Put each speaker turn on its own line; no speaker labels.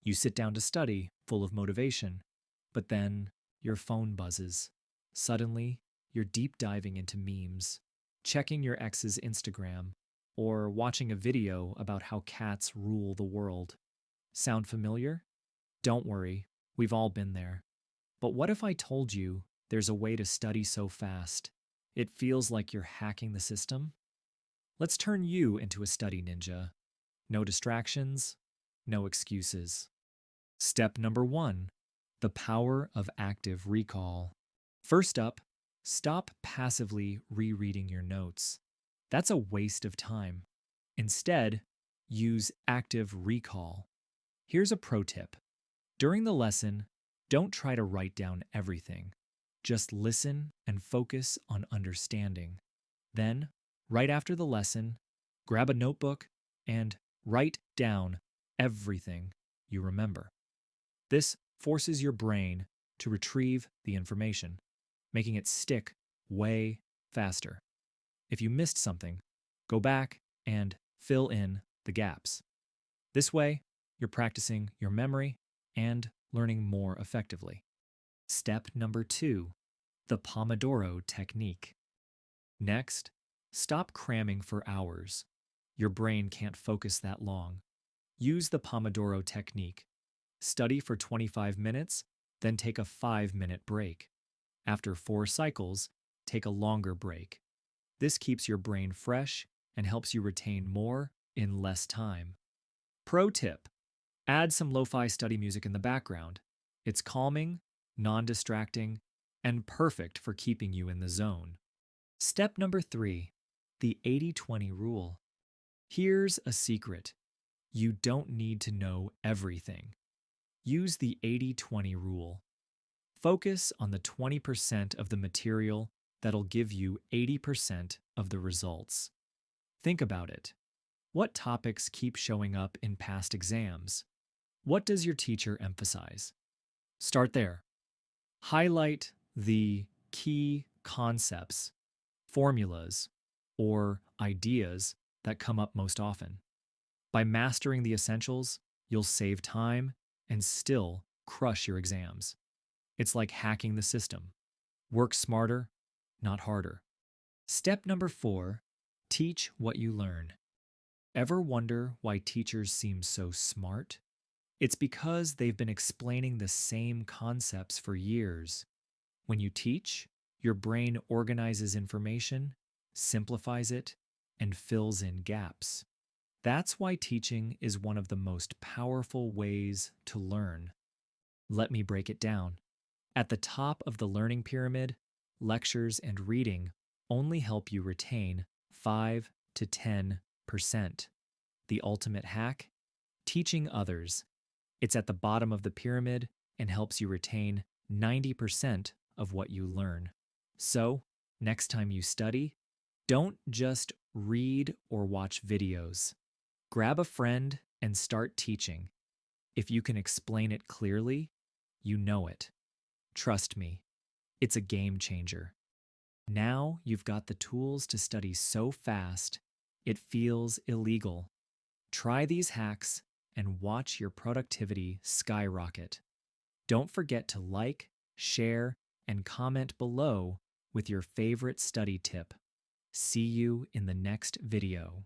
You sit down to study, full of motivation, but then your phone buzzes. Suddenly, you're deep diving into memes, checking your ex's Instagram, or watching a video about how cats rule the world. Sound familiar? Don't worry, we've all been there. But what if I told you there's a way to study so fast it feels like you're hacking the system? Let's turn you into a study ninja. No distractions, no excuses. Step number 1, the power of active recall. First up, stop passively rereading your notes. That's a waste of time. Instead, use active recall. Here's a pro tip. During the lesson, don't try to write down everything. Just listen and focus on understanding. Then, right after the lesson, grab a notebook and write down everything you remember. This forces your brain to retrieve the information, making it stick way faster. If you missed something, go back and fill in the gaps. This way, you're practicing your memory and learning more effectively. Step number 2, the Pomodoro Technique. Next, stop cramming for hours. Your brain can't focus that long. Use the Pomodoro Technique. Study for 25 minutes, then take a 5-minute break. After 4 cycles, take a longer break. This keeps your brain fresh and helps you retain more in less time. Pro tip: add some lo-fi study music in the background. It's calming, non-distracting, and perfect for keeping you in the zone. Step number 3, the 80-20 rule. Here's a secret. You don't need to know everything. Use the 80-20 rule. Focus on the 20% of the material that'll give you 80% of the results. Think about it. What topics keep showing up in past exams? What does your teacher emphasize? Start there. Highlight the key concepts, formulas, or ideas that come up most often. By mastering the essentials, you'll save time and still crush your exams. It's like hacking the system. Work smarter, not harder. Step number 4, teach what you learn. Ever wonder why teachers seem so smart? It's because they've been explaining the same concepts for years. When you teach, your brain organizes information, simplifies it, and fills in gaps. That's why teaching is one of the most powerful ways to learn. Let me break it down. At the top of the learning pyramid, lectures and reading only help you retain 5 to 10%. The ultimate hack? Teaching others. It's at the bottom of the pyramid and helps you retain 90% of what you learn. So, next time you study, don't just read or watch videos. Grab a friend and start teaching. If you can explain it clearly, you know it. Trust me, it's a game changer. Now you've got the tools to study so fast, it feels illegal. Try these hacks and watch your productivity skyrocket. Don't forget to like, share, and comment below with your favorite study tip. See you in the next video.